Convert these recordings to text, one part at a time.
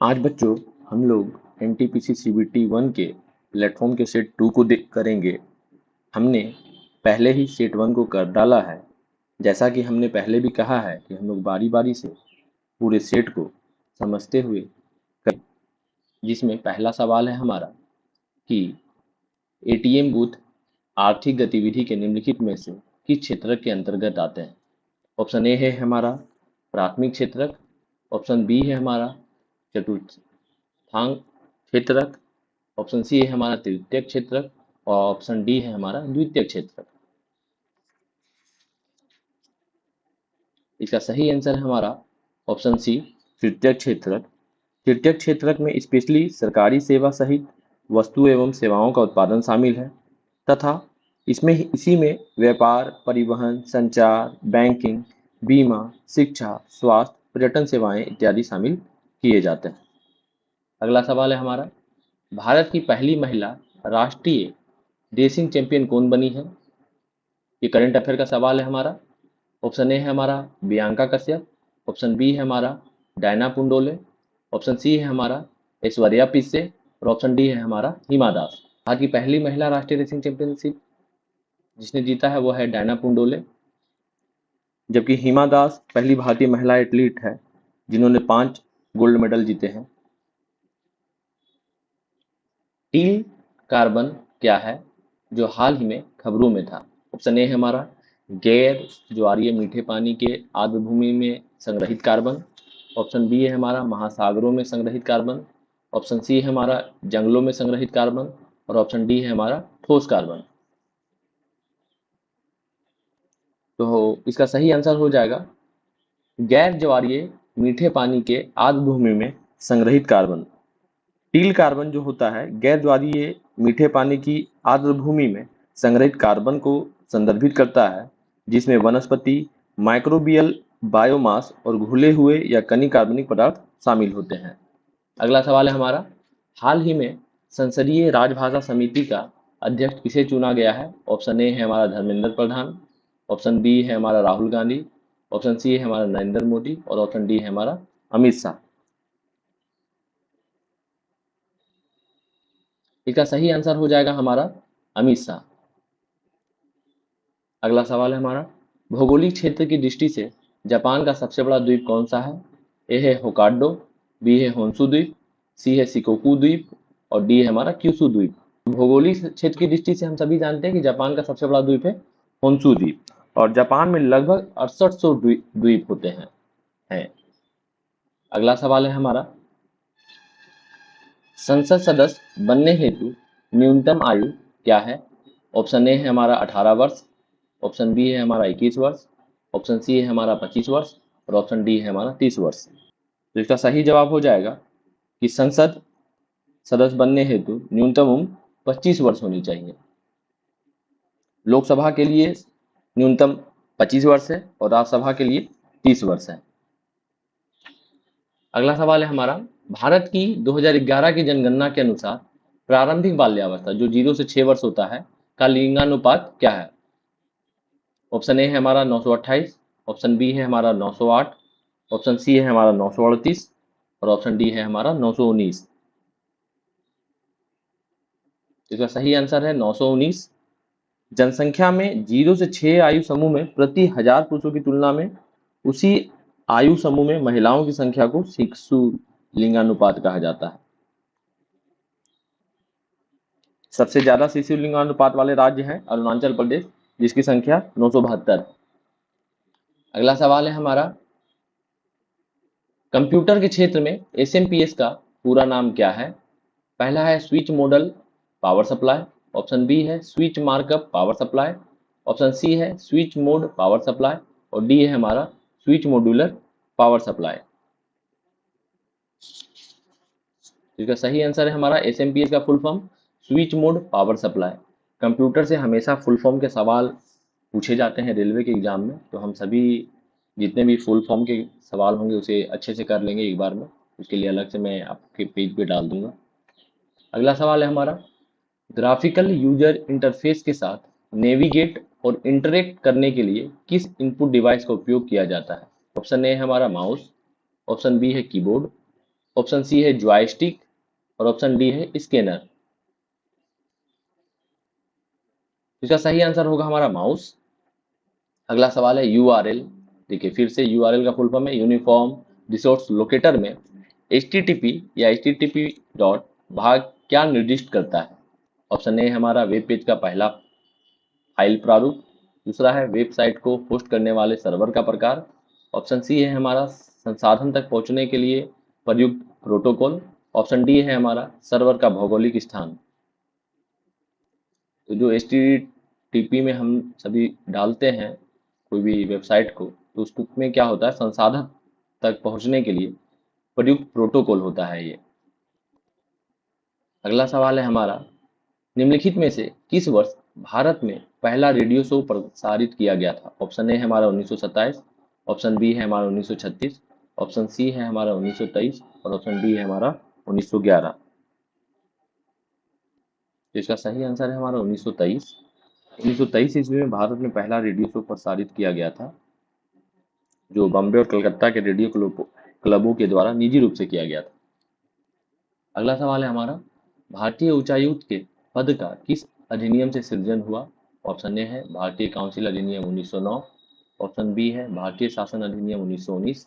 आज बच्चों हम लोग एनटीपीसी सीबीटी 1 के प्लेटफॉर्म के सेट 2 को करेंगे। हमने पहले ही सेट 1 को कर डाला है। जैसा कि हमने पहले भी कहा है कि हम लोग बारी बारी से पूरे सेट को समझते हुए करें, जिसमें पहला सवाल है हमारा कि एटीएम बूथ आर्थिक गतिविधि के निम्नलिखित में से किस क्षेत्रक के अंतर्गत आते हैं। ऑप्शन ए है हमारा प्राथमिक क्षेत्रक, ऑप्शन बी है हमारा चतुर्थांक क्षेत्रक, ऑप्शन सी है हमारा तृतीयक क्षेत्रक और ऑप्शन डी है हमारा द्वितीयक क्षेत्रक। इसका सही आंसर है हमारा ऑप्शन सी तृतीयक क्षेत्रक। तृतीयक क्षेत्रक में स्पेशली सरकारी सेवा सहित वस्तु एवं सेवाओं का उत्पादन शामिल है तथा इसी में व्यापार, परिवहन, संचार, बैंकिंग, बीमा, शिक्षा, स्वास्थ्य, पर्यटन सेवाएं इत्यादि शामिल किए जाते हैं। अगला सवाल है हमारा, भारत की पहली महिला राष्ट्रीय रेसिंग चैंपियन कौन बनी है। ये करंट अफेयर का सवाल है हमारा। ऑप्शन ए है हमारा बियांका कश्यप, ऑप्शन बी है हमारा डायना पुंडोले, ऑप्शन सी है हमारा ऐश्वर्या पिस्से और ऑप्शन डी है हमारा हिमा दास। भारत की पहली महिला राष्ट्रीय रेसिंग चैंपियनशिप जिसने जीता है वो है डायना पुंडोले, जबकि हिमा दास पहली भारतीय महिला एथलीट है जिन्होंने 5 गोल्ड मेडल जीते हैं। टील कार्बन क्या है जो हाल ही में खबरों में था। ऑप्शन ए है हमारा गैर ज्वारीय मीठे पानी के आर्द्रभूमि में संग्रहित कार्बन, ऑप्शन बी है हमारा महासागरों में संग्रहित कार्बन, ऑप्शन सी है हमारा जंगलों में संग्रहित कार्बन और ऑप्शन डी है हमारा ठोस कार्बन। तो इसका सही आंसर हो जाएगा गैर ज्वारीय मीठे पानी के आर्द्रभूमि में संग्रहित कार्बन। टील कार्बन जो होता है गैर ज्वारीय मीठे पानी की आर्द्रभूमि में संग्रहित कार्बन को संदर्भित करता है, जिसमें वनस्पति, माइक्रोबियल बायोमास और घुले हुए या कनिक कार्बनिक पदार्थ शामिल होते हैं। अगला सवाल है हमारा, हाल ही में संसदीय राजभाषा समिति का अध्यक्ष किसे चुना गया है। ऑप्शन ए है हमारा धर्मेंद्र प्रधान, ऑप्शन बी है हमारा राहुल गांधी, ऑप्शन सी है हमारा नरेंद्र मोदी और ऑप्शन डी है हमारा अमित शाह। इसका सही आंसर हो जाएगा हमारा अमित शाह। अगला सवाल है हमारा, भौगोलिक क्षेत्र की दृष्टि से जापान का सबसे बड़ा द्वीप कौन सा है। ए है होकाइडो, बी है होन्शु द्वीप, सी है शिकोकू द्वीप और डी है हमारा क्यूशू द्वीप। भौगोलिक क्षेत्र की दृष्टि से हम सभी जानते हैं कि जापान का सबसे बड़ा द्वीप है होन्शु द्वीप और जापान में लगभग 6800 द्वीप होते हैं। अगला सवाल है हमारा, संसद सदस्य बनने हेतु न्यूनतम आयु क्या है। ऑप्शन ए है हमारा 18 वर्ष, ऑप्शन बी है हमारा 21 वर्ष, ऑप्शन सी है हमारा 25 वर्ष और ऑप्शन डी है हमारा 30 वर्ष। तो इसका सही जवाब हो जाएगा कि संसद सदस्य बनने हेतु न्यूनतम उम्र 25 वर्ष होनी चाहिए। लोकसभा के लिए न्यूनतम 25 वर्ष है और राज्यसभा के लिए 30 वर्ष है। अगला सवाल है हमारा, भारत की 2011 की जनगणना के अनुसार प्रारंभिक बाल्यावस्था जो 0 से 6 वर्ष होता है का लिंगानुपात क्या है। ऑप्शन ए है हमारा 928, ऑप्शन बी है हमारा 908, ऑप्शन सी है हमारा 938 और ऑप्शन डी है हमारा 919। इसका सही आंसर है 919। जनसंख्या में 0 से 6 आयु समूह में प्रति 1000 पुरुषों की तुलना में उसी आयु समूह में महिलाओं की संख्या को शिशु लिंगानुपात कहा जाता है। सबसे ज्यादा शिशु लिंगानुपात वाले राज्य हैं अरुणाचल प्रदेश, जिसकी संख्या 972 है। अगला सवाल है हमारा, कंप्यूटर के क्षेत्र में एसएमपीएस का पूरा नाम क्या है। पहला है switch model power supply, option B है switch markup power supply, option C है स्विच मोड पावर सप्लाई और डी है हमारा स्विच मॉड्यूलर पावर सप्लाई। इसका सही आंसर है हमारा एसएमपीएस का full form switch mode power supply. Computer से हमेशा फुल फॉर्म के सवाल पूछे जाते हैं रेलवे के एग्जाम में, तो हम सभी जितने भी फुल फॉर्म के सवाल होंगे उसे अच्छे से कर लेंगे एक बार में। उसके लिए अलग से मैं आपके पेज पे डाल दूंगा। अगला सवाल है हमारा, ग्राफिकल यूजर इंटरफेस के साथ नेविगेट और इंटरेक्ट करने के लिए किस इनपुट डिवाइस का उपयोग किया जाता है। ऑप्शन ए है हमारा माउस, ऑप्शन बी है कीबोर्ड, ऑप्शन सी है जॉयस्टिक और ऑप्शन डी है स्कैनर। इसका सही आंसर होगा हमारा माउस। अगला सवाल है यूआरएल। देखिए फिर से यूआरएल का फुल फॉर्म है यूनिफॉर्म रिसोर्स लोकेटर में एचटीटीपी या एचटीटीपी डॉट भाग क्या निर्दिष्ट करता है। ऑप्शन ए हमारा वेब पेज का पहला फाइल प्रारूप। दूसरा है वेबसाइट को होस्ट करने वाले सर्वर का प्रकार। ऑप्शन सी है हमारा संसाधन तक पहुंचने के लिए प्रयुक्त प्रोटोकॉल। ऑप्शन डी है हमारा सर्वर का भौगोलिक स्थान। तो जो एचटीटीपी में हम सभी डालते हैं कोई भी वेबसाइट को, तो उसमें क्या होता है, संसाधन तक पहुंचने के लिए प्रयुक्त प्रोटोकॉल होता है ये। अगला सवाल है हमारा निम्नलिखित में से किस वर्ष भारत में पहला रेडियो शो प्रसारित किया गया था। ऑप्शन ए है हमारा 1927, ऑप्शन बी है हमारा 1936, ऑप्शन सी है हमारा 1923 और ऑप्शन डी है हमारा 1911। तो इसका सही आंसर है हमारा 1923। 1923 ईस्वी में भारत में पहला रेडियो शो प्रसारित किया गया था, जो बॉम्बे और कलकत्ता के रेडियो क्लबों के द्वारा निजी रूप से किया गया था। अगला सवाल है हमारा भारतीय उच्चायुक्त के पद का किस अधिनियम से सृजन हुआ। ऑप्शन ए है भारतीय काउंसिल अधिनियम 1909, ऑप्शन बी है भारतीय शासन अधिनियम 1919,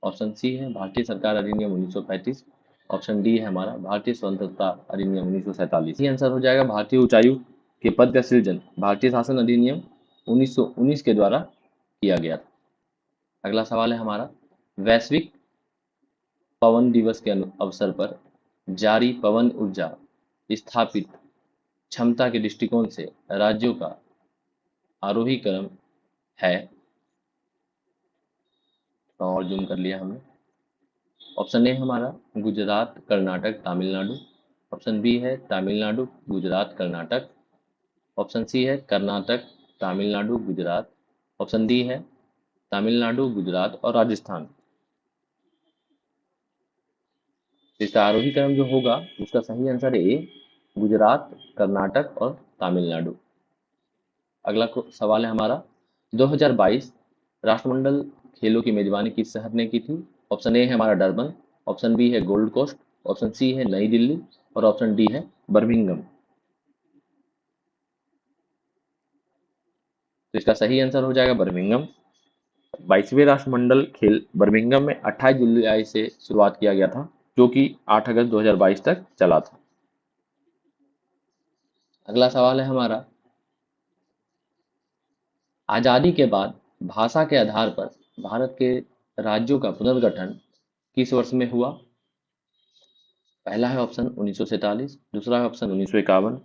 ऑप्शन सी है भारतीय सरकार अधिनियम 1935, ऑप्शन डी है हमारा भारतीय स्वतंत्रता अधिनियम 1947। ये आंसर हो जाएगा भारतीय उच्चायुक्त के पद का सृजन भारतीय शासन अधिनियम 1919 के द्वारा किया गया था। अगला सवाल है हमारा वैश्विक पवन दिवस के अवसर पर जारी पवन ऊर्जा स्थापित क्षमता के दृष्टिकोण से राज्यों का आरोही क्रम है। और जूम कर लिया हमने। ऑप्शन ए हमारा गुजरात कर्नाटक तमिलनाडु, ऑप्शन बी है तमिलनाडु गुजरात कर्नाटक, ऑप्शन सी है कर्नाटक तमिलनाडु गुजरात, ऑप्शन डी है तमिलनाडु गुजरात और राजस्थान। इसका आरोही क्रम जो होगा उसका सही आंसर है ए गुजरात कर्नाटक और तमिलनाडु। अगला सवाल है हमारा 2022 राष्ट्रमंडल खेलों की मेजबानी किस शहर ने की थी। ऑप्शन ए है हमारा डरबन, ऑप्शन बी है गोल्ड कोस्ट, ऑप्शन सी है नई दिल्ली और ऑप्शन डी है बर्मिंघम। तो इसका सही आंसर हो जाएगा बर्मिंघम। 22वें राष्ट्रमंडल खेल बर्मिंघम में 28 जुलाई से शुरुआत किया गया था, जो कि 8 अगस्त 2022 तक चला था। अगला सवाल है हमारा आजादी के बाद भाषा के आधार पर भारत के राज्यों का पुनर्गठन किस वर्ष में हुआ। पहला है ऑप्शन 1947, दूसरा है ऑप्शन 1951,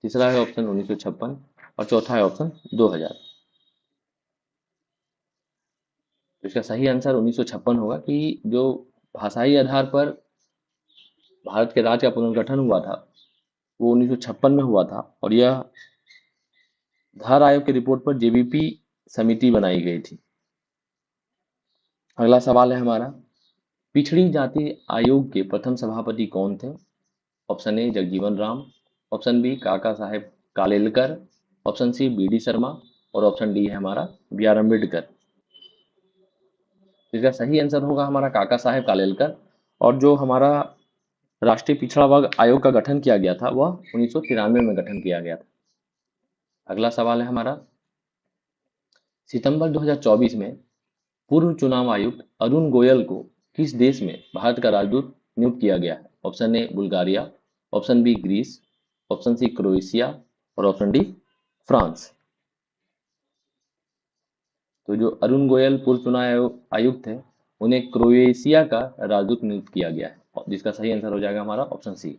तीसरा है ऑप्शन 1956 और चौथा है ऑप्शन 2000। तो इसका सही आंसर 1956 होगा कि जो भाषाई आधार पर भारत के राज्य का पुनर्गठन हुआ था वो 1956 में हुआ था और यह धार आयोग की रिपोर्ट पर जेबीपी समिति बनाई गई थी। अगला सवाल है हमारा पिछड़ी जाति आयोग के प्रथम सभापति कौन थे। Option A Jagjivan Ram, option B Kaka Saheb Kalelkar, option C B D Sharma और ऑप्शन डी है हमारा बी आर अम्बेडकर। इसका सही आंसर होगा हमारा काका साहेब कालेलकर। और जो हमारा राष्ट्रीय पिछड़ा वर्ग आयोग का गठन किया गया था वह 1993 में गठन किया गया था। अगला सवाल है हमारा सितंबर 2024 में पूर्व चुनाव आयुक्त अरुण गोयल को किस देश में भारत का राजदूत नियुक्त किया गया है। Option A Bulgaria, option B Greece, option C Croatia और ऑप्शन डी फ्रांस। तो जो अरुण गोयल पूर्व चुनाव आयुक्त है उन्हें क्रोएशिया का राजदूत नियुक्त किया गया है, जिसका सही आंसर हो जाएगा हमारा ऑप्शन सी।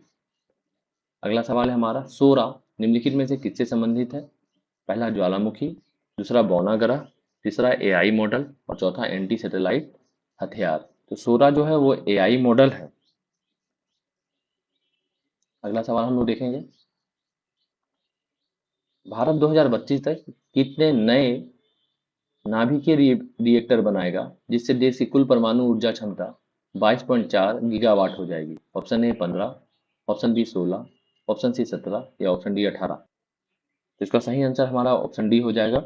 अगला सवाल है हमारा सोरा निम्नलिखित में से किससे संबंधित है। पहला ज्वालामुखी, दूसरा बौना ग्रह, तीसरा एआई मॉडल और चौथा एंटी सैटेलाइट हथियार। तो सोरा जो है वो एआई मॉडल है। अगला सवाल हम लोग देखेंगे भारत 2025 तक कितने नए नाभिकीय रिएक्टर बनाएगा जिससे देश की कुल परमाणु ऊर्जा क्षमता 22.4 गीगावाट हो जाएगी। Option A 15, option B 16, option C 17 या ऑप्शन डी 18। तो इसका सही आंसर हमारा ऑप्शन डी हो जाएगा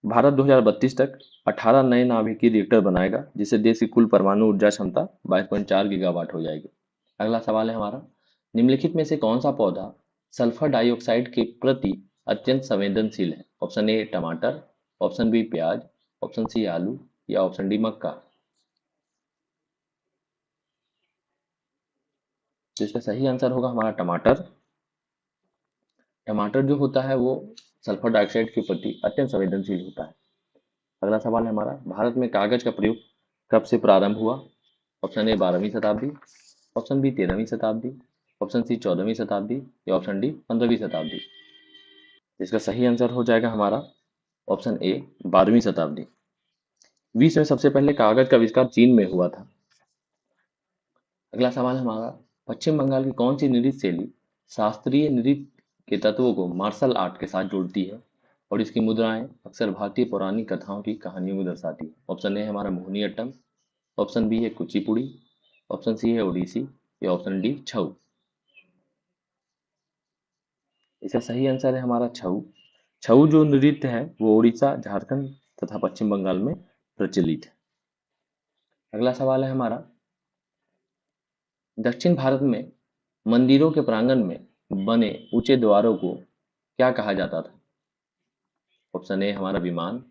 भारत 2032 तक 18 नए नाभिकीय रिएक्टर बनाएगा, जिससे देश की कुल परमाणु ऊर्जा क्षमता 22.4 गीगावाट हो जाएगी। अगला सवाल है हमारा, निम्नलिखित में से कौन सा पौधा सल्फर डाइऑक्साइड के प्रति अत्यंत संवेदनशील है? ऑप्शन ए टमाटर, ऑप्शन बी प्याज, ऑप्शन सी आलू या ऑप्शन डी मक्का। तो इसका सही आंसर होगा हमारा टमाटर। टमाटर जो होता है वो सल्फर डाइऑक्साइड के प्रति अत्यंत संवेदनशील होता है। अगला सवाल है हमारा, भारत में कागज का प्रयोग कब से प्रारंभ हुआ? ऑप्शन ए 12वीं शताब्दी, ऑप्शन बी 13वीं शताब्दी, ऑप्शन सी 14वीं शताब्दी या ऑप्शन डी 15वीं शताब्दी। इसका सही आंसर हो जाएगा हमारा ऑप्शन ए 12वीं शताब्दी। विश्व में सबसे पहले कागज का आविष्कार चीन में हुआ था। अगला सवाल है हमारा, पश्चिम बंगाल की कौन सी नृत्य शैली शास्त्रीय नृत्य के तत्वों को मार्शल आर्ट के साथ जोड़ती है और इसकी मुद्राएं अक्सर भारतीय पौराणिक कथाओं की कहानियों को दर्शाती है? ऑप्शन ए है हमारा मोहिनीअट्टम, ऑप्शन बी है कुचिपुड़ी, ऑप्शन सी है ओडिसी या ऑप्शन डी छऊ। इसका सही आंसर है हमारा छऊ। छऊ जो नृत्य है वो उड़ीसा, झारखंड तथा पश्चिम बंगाल में प्रचलित है। अगला सवाल है हमारा, दक्षिण भारत में मंदिरों के प्रांगण में बने ऊंचे द्वारों को क्या कहा जाता था? ऑप्शन ए हमारा विमान,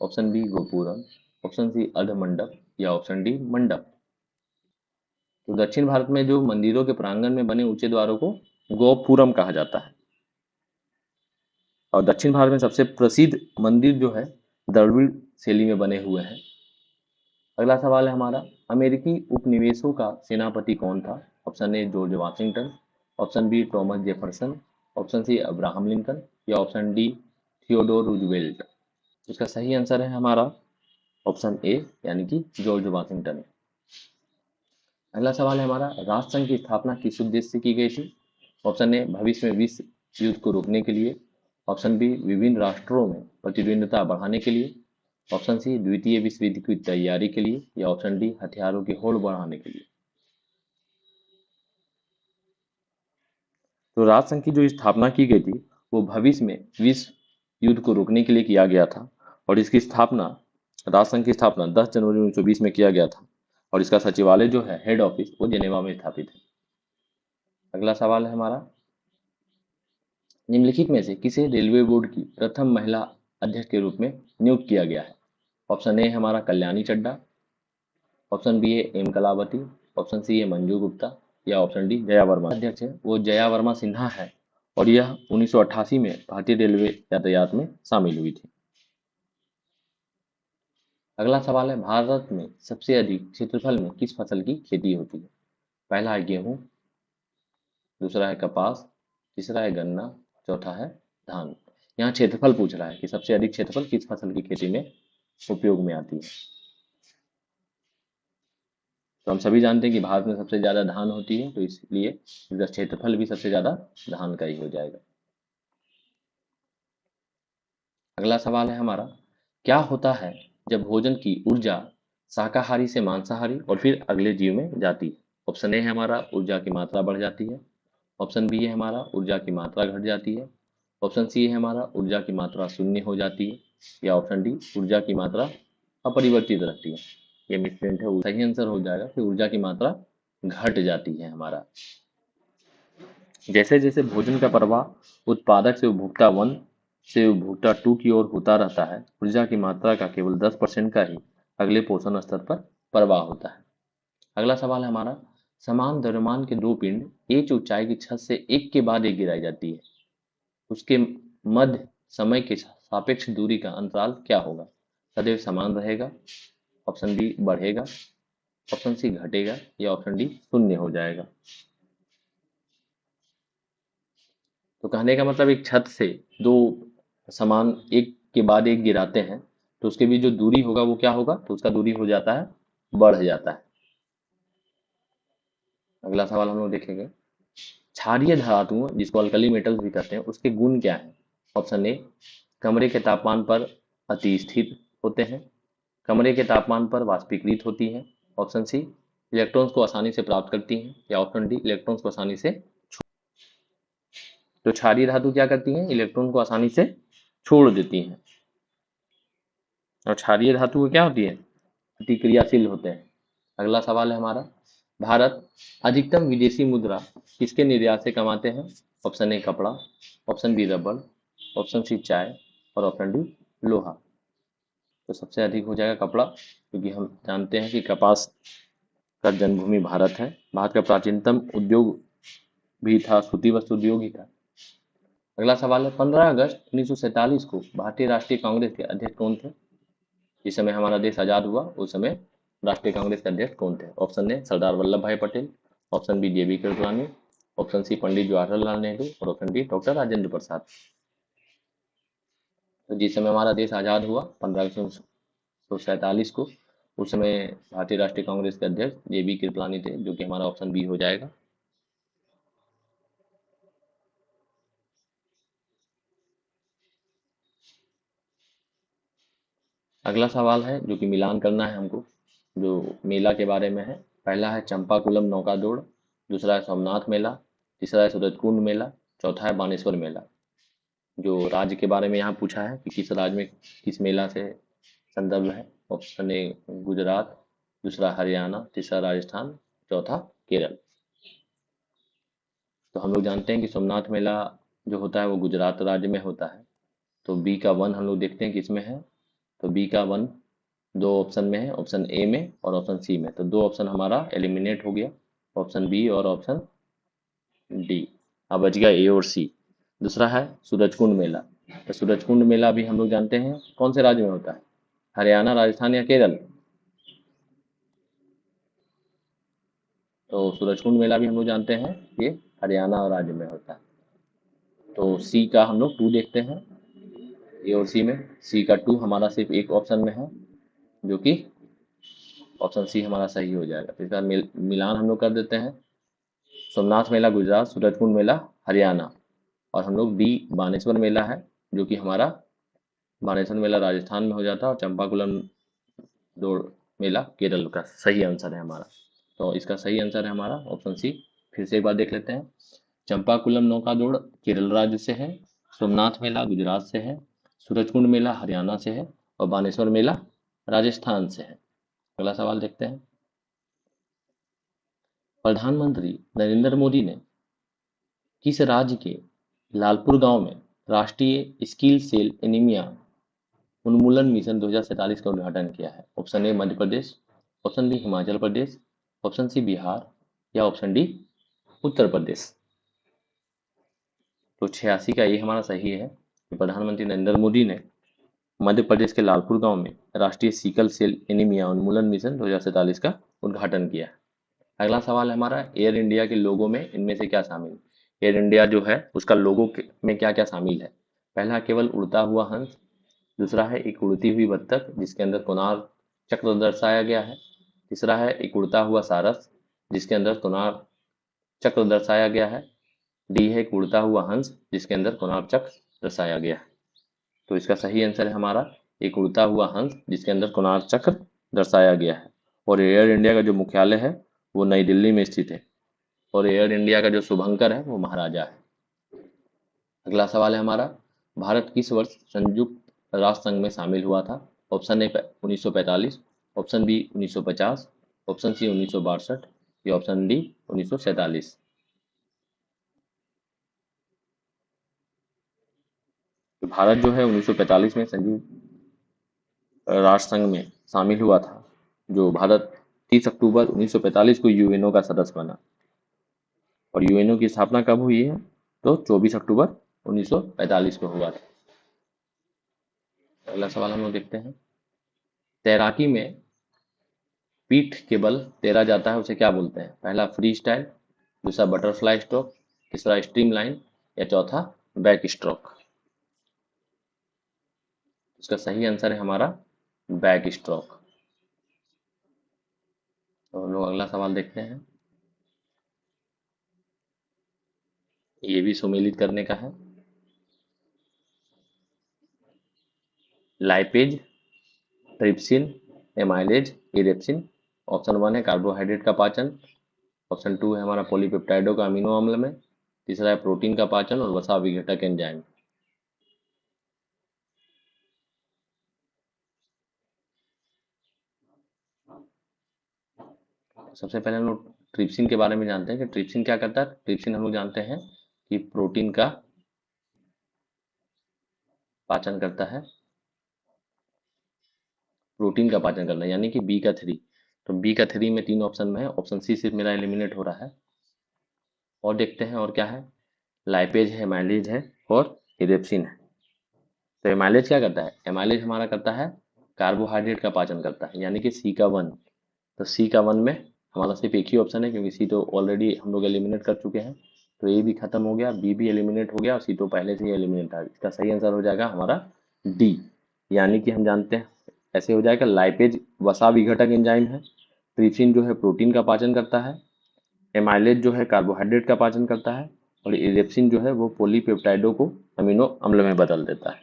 ऑप्शन बी गोपुरम, ऑप्शन सी अर्धमंडप या ऑप्शन डी मंडप। तो दक्षिण भारत में जो मंदिरों के प्रांगण में बने ऊंचे द्वारों को गोपुरम कहा जाता है। और दक्षिण भारत में सबसे प्रसिद्ध मंदिर जो है द्रविड़ शैली में बने हुए हैं। अगला सवाल है हमारा, अमेरिकी उपनिवेशों का सेनापति कौन था? Option A George Washington, option B Thomas Jefferson, option C Abraham Lincoln या ऑप्शन डी थियोडोर रूजवेल्ट। इसका सही आंसर है हमारा ऑप्शन ए यानी कि जॉर्ज वाशिंगटन। अगला सवाल है हमारा, राष्ट्रसंघ की स्थापना किस उद्देश्य से की गई थी? ऑप्शन ए भविष्य में विश्व युद्ध को रोकने के लिए, ऑप्शन बी विभिन्न राष्ट्रों में प्रतिद्वंद्विता बढ़ाने के लिए, ऑप्शन सी द्वितीय विश्व युद्ध की तैयारी के लिए या ऑप्शन डी हथियारों की होड़ बढ़ाने के लिए। तो राष्ट्रसंघ की जो स्थापना की गई थी वो भविष्य में विश्व युद्ध को रोकने के लिए किया गया था और इसकी स्थापना राष्ट्रसंघ की स्थापना 10 जनवरी 1920 में किया गया था और इसका सचिवालय जो है हेड ऑफिस वो जेनेवा में स्थापित है। अगला सवाल है हमारा, निम्नलिखित में से किसे रेलवे बोर्ड की प्रथम महिला अध्यक्ष के रूप में नियुक्त किया गया है? ऑप्शन ए हमारा कल्याणी चड्ढा, ऑप्शन बी है एम कलावती, ऑप्शन सी है मंजू गुप्ता या ऑप्शन डी जया वर्मा। अध्यक्ष है वो जया वर्मा सिन्हा है और यह 1988 में भारतीय रेलवे यातायात में शामिल हुई थी। अगला सवाल है, भारत में सबसे अधिक क्षेत्रफल में किस फसल की खेती होती है? पहला है गेहूं, दूसरा है कपास, तीसरा है गन्ना, चौथा है धान। यहाँ क्षेत्रफल पूछ रहा है कि सबसे अधिक क्षेत्रफल किस फसल की खेती में उपयोग में आती है। तो हम सभी जानते हैं कि भारत में सबसे ज्यादा धान होती है, तो इसलिए इसका क्षेत्रफल भी सबसे ज्यादा धान का ही हो जाएगा। अगला सवाल है हमारा, क्या होता है जब भोजन की ऊर्जा शाकाहारी से मांसाहारी और फिर अगले जीव में जाती है? ऑप्शन ए है हमारा ऊर्जा की मात्रा बढ़ जाती है, ऑप्शन बी है हमारा ऊर्जा की मात्रा घट जाती है, ऑप्शन सी है हमारा ऊर्जा की मात्रा शून्य हो जाती है या ऑप्शन डी ऊर्जा की मात्रा अपरिवर्तित रहती है। ये मिसप्रिंट है, सही आंसर हो जाएगा कि ऊर्जा की मात्रा घट जाती है हमारा। जैसे जैसे भोजन का प्रवाह उत्पादक से उपभोक्ता 1 से उपभोक्ता 2 की ओर होता रहता है, ऊर्जा की मात्रा का केवल 10% का ही अगले पोषण स्तर पर प्रवाह होता है। अगला सवाल है हमारा, समान द्रव्यमान के दो पिंड एक ऊंचाई की छत से एक के बाद एक गिराई जाती है, उसके मध्य समय के सापेक्ष दूरी का अंतराल क्या होगा? सदैव समान रहेगा, ऑप्शन बी बढ़ेगा, ऑप्शन सी घटेगा या ऑप्शन डी शून्य हो जाएगा। तो कहने का मतलब एक छत से दो समान एक के बाद एक गिराते हैं तो उसके बीच जो दूरी होगा वो क्या होगा? तो उसका दूरी हो जाता है, बढ़ जाता है। अगला सवाल हम लोग देखेंगे, क्षारीय धातुओं जिसको अल्कली मेटल्स भी कहते हैं उसके गुण क्या हैं? ऑप्शन ए कमरे के तापमान पर अति स्थिर होते हैं, कमरे के तापमान पर वाष्पीकृत होती हैं, ऑप्शन सी इलेक्ट्रॉन्स को आसानी से प्राप्त करती हैं या ऑप्शन डी इलेक्ट्रॉन्स को आसानी से। तो क्षारीय धातु क्या करती हैं? इलेक्ट्रॉन को आसानी से छोड़ देती हैं। और क्षारीय धातु क्या होती है? प्रतिक्रियाशील होते हैं। अगला सवाल है हमारा, भारत अधिकतम विदेशी मुद्रा किसके निर्यात से कमाते हैं? ऑप्शन ए कपड़ा, ऑप्शन बी रबड़, ऑप्शन सी चाय और ऑप्शन डी लोहा। तो सबसे अधिक हो जाएगा कपड़ा, क्योंकि हम जानते हैं कि कपास का जन्मभूमि भारत है। भारत का प्राचीनतम उद्योग भी था, सूती वस्त्र उद्योग ही था। अगला सवाल है, 15 अगस्त 1947 को भारतीय राष्ट्रीय कांग्रेस के अध्यक्ष कौन थे? जिस समय हमारा देश आजाद हुआ उस समय राष्ट्रीय कांग्रेस के अध्यक्ष कौन थे? ऑप्शन ए Sardar Vallabh Bhai Patel, option B J B Kripalani, option C Pandit Jawaharlal Nehru और option D doctor Rajendra Prasad. तो जिस समय हमारा देश आजाद हुआ 15 अगस्त 1947 को, उस समय भारतीय राष्ट्रीय कांग्रेस के अध्यक्ष जे बी कृपलानी थे, जो कि हमारा ऑप्शन बी हो जाएगा। अगला सवाल है जो कि मिलान करना है हमको, जो मेला के बारे में है। पहला है चंपाकुलम नौका दौड़, दूसरा है सोमनाथ मेला, तीसरा है सूरजकुंड मेला, चौथा है बानेश्वर मेला। जो राज्य के बारे में यहाँ पूछा है कि किस राज्य में किस मेला से संदर्भ है। ऑप्शन ए गुजरात, दूसरा हरियाणा, तीसरा राजस्थान, चौथा केरल। तो हम लोग जानते हैं कि सोमनाथ मेला जो होता है वो गुजरात राज्य में होता है। तो बी का वन हम लोग देखते हैं किसमें है। तो बी का वन दो ऑप्शन में है, ऑप्शन ए में और ऑप्शन सी में। तो दो ऑप्शन हमारा एलिमिनेट हो गया, ऑप्शन बी और ऑप्शन डी। अब बच गया ए और सी। दूसरा है सूरजकुंड मेला। तो सूरजकुंड मेला भी हम लोग जानते हैं कौन से राज्य में होता है, हरियाणा, राजस्थान या केरल। तो सूरजकुंड मेला भी हम लोग जानते हैं ये हरियाणा राज्य में होता है। तो सी का हम लोग टू देखते हैं, ए और सी में। सी का टू हमारा सिर्फ एक ऑप्शन में है, जो कि ऑप्शन सी हमारा सही हो जाएगा। तो इसका मिलान हम लोग कर देते हैं, सोमनाथ मेला गुजरात, सूरजकुंड मेला हरियाणा, और हम लोग डी बानेश्वर मेला है, जो कि हमारा बानेश्वर मेला राजस्थान में हो जाता है, और चंपाकुलम दौड़ मेला केरल का सही आंसर है हमारा। तो इसका सही आंसर है हमारा ऑप्शन सी। फिर से एक बार देख लेते हैं, चंपाकुलम नौका दौड़ केरल राज्य से है, सोमनाथ मेला गुजरात से है, सूरजकुंड मेला हरियाणा से है और बानेश्वर मेला राजस्थान से है। अगला सवाल देखते हैं, प्रधानमंत्री नरेंद्र मोदी ने किस राज्य के लालपुर गांव में राष्ट्रीय स्किल सेल एनीमिया उन्मूलन मिशन 2047 का उद्घाटन किया है? Option A Madhya Pradesh, option B Himachal Pradesh, option C Bihar या ऑप्शन डी उत्तर प्रदेश। तो 86 का ये हमारा सही है कि प्रधानमंत्री नरेंद्र मोदी ने मध्य प्रदेश के लालपुर गांव में राष्ट्रीय सिकल सेल एनीमिया उन्मूलन मिशन 2047 का उद्घाटन किया है। अगला सवाल है हमारा, एयर इंडिया के लोगो में इनमें से क्या शामिल? एयर इंडिया जो है उसका लोगो में क्या क्या शामिल है? पहला केवल उड़ता हुआ हंस, दूसरा है एक उड़ती हुई बत्तख जिसके अंदर कोणार्क चक्र दर्शाया गया है, तीसरा है एक उड़ता हुआ सारस जिसके अंदर कोणार्क चक्र दर्शाया गया है, डी है एक उड़ता हुआ हंस जिसके अंदर कोणार्क चक्र दर्शाया गया है। तो इसका सही आंसर है हमारा एक उड़ता हुआ हंस जिसके अंदर कोणार्क चक्र दर्शाया गया है। और एयर इंडिया का जो मुख्यालय है वो नई दिल्ली में स्थित है, और एयर इंडिया का जो शुभंकर है वो महाराजा है। अगला सवाल है हमारा, भारत किस वर्ष संयुक्त राष्ट्र संघ में शामिल हुआ था? Option A 1945, option B 1950, option C 1962 या ऑप्शन डी 1947। तो भारत जो है 1945 में संयुक्त राष्ट्र संघ में शामिल हुआ था। जो भारत 30 अक्टूबर 1945 को यूएनओ का सदस्य बना। और यूएनओ की स्थापना कब हुई है? तो 24 अक्टूबर 1945 को हुआ था। अगला सवाल हम लोग देखते हैं, तैराकी में पीठ के बल तैरा जाता है उसे क्या बोलते हैं? पहला फ्री स्टाइल, दूसरा बटरफ्लाई स्ट्रोक, तीसरा स्ट्रीम लाइन या चौथा बैक स्ट्रोक। इसका सही आंसर है हमारा बैक स्ट्रोक। तो हम लोग अगला सवाल देखते हैं, ये भी सुमेलित करने का है। Lipase, trypsin, amylase, erepsin. Option one है कार्बोहाइड्रेट का पाचन, ऑप्शन टू है हमारा पॉलीपेप्टाइडों का अमीनो अम्ल में, तीसरा है प्रोटीन का पाचन और वसा विघटक एंजाइम। सबसे पहले हम लोग ट्रिप्सिन के बारे में जानते हैं कि ट्रिप्सिन क्या करता है। ट्रिप्सिन हम लोग जानते हैं कि प्रोटीन का पाचन करता है, प्रोटीन का पाचन करना, यानी कि बी का 3। तो बी का 3 में 3 ऑप्शन में है, ऑप्शन सी सिर्फ मेरा एलिमिनेट हो रहा है। और देखते हैं और क्या है, लाइपेज है, एमाइलेज है और इरेप्सिन है। तो एमाइलेज क्या करता है, एमाइलेज हमारा करता है कार्बोहाइड्रेट का पाचन करता है, यानी कि सी का 1। तो सी का 1 में हमारा सिर्फ एक ही ऑप्शन है, क्योंकि सी तो ऑलरेडी हम लोग एलिमिनेट कर चुके हैं। तो ए भी खत्म हो गया, बी भी एलिमिनेट हो गया और सी तो पहले से ही एलिमिनेट है। इसका सही आंसर हो जाएगा हमारा डी, यानी कि हम जानते हैं ऐसे हो जाएगा। लाइपेज वसा विघटक एंजाइम है, ट्रिप्सिन जो है प्रोटीन का पाचन करता है, एमाइलेज जो है कार्बोहाइड्रेट का पाचन करता है और इरेप्सिन जो है वो पॉलीपेप्टाइडों को अमीनो अम्ल में बदल देता है।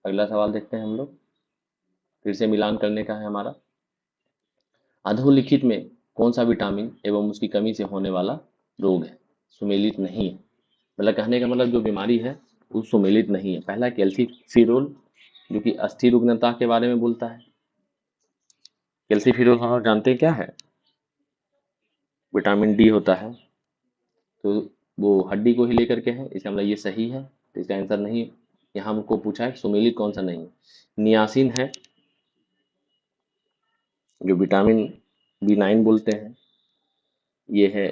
अगला सवाल देखते हैं हम लोग, फिर से मिलान करने का है हमारा। अधोलिखित में कौन सा विटामिन एवं उसकी कमी से होने वाला रोग है सुमेलित नहीं है। मतलब कहने का मतलब जो बीमारी है वो सुमेलित नहीं है। पहला कैल्सीफिरोल, जो कि अस्थि रुग्णता के बारे में बोलता है। कैल्सीफिरोल हम लोग जानते हैं क्या है, विटामिन डी होता है। तो वो हड्डी को ही लेकर के है, इसका मतलब ये सही है, तो इसका आंसर नहीं है। यहाँ हमको पूछा है सुमेलित कौन सा नहीं है। नियासिन है, जो विटामिन B9 बोलते हैं, ये है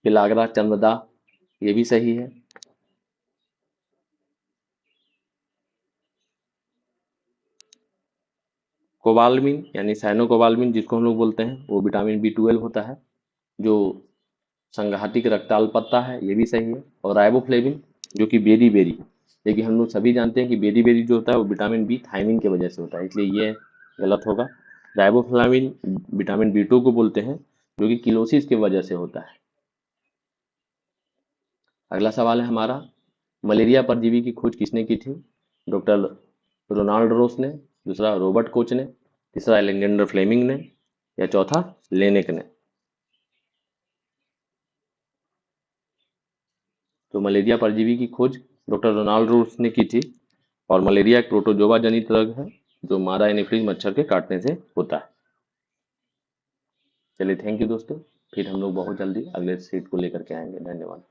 पिलाग्रा चंद्रदा, ये भी सही है। कोबालमिन यानी साइनोकोबालमिन जिसको हम लोग बोलते हैं, वो विटामिन B12 होता है, जो संघातिक रक्ताल पत्ता है, ये भी सही है। और राइबोफ्लेविन जो कि बेरी बेरी, लेकिन हम लोग सभी जानते हैं कि बेरी बेरी जो होता है वो विटामिन बी थायमिन की वजह से होता है, इसलिए ये गलत होगा। राइबोफ्लाविन विटामिन B2 को बोलते हैं, जो कि किलोसिस की वजह से होता है। अगला सवाल है हमारा, मलेरिया परजीवी की खोज किसने की थी। डॉक्टर रोनाल्ड रोस ने, दूसरा रॉबर्ट कोच ने, तीसरा एलेक्जेंडर फ्लेमिंग ने, या चौथा लेनेक ने। तो मलेरिया परजीवी की खोज डॉक्टर रोनाल्ड रोस ने की थी, और मलेरिया एक प्रोटोजोआ जनित रोग है जो मादा एनीफिलीज मच्छर के काटने से होता है। चलिए थैंक यू दोस्तों, फिर हम लोग बहुत जल्दी अगले सीट को लेकर के आएंगे। धन्यवाद।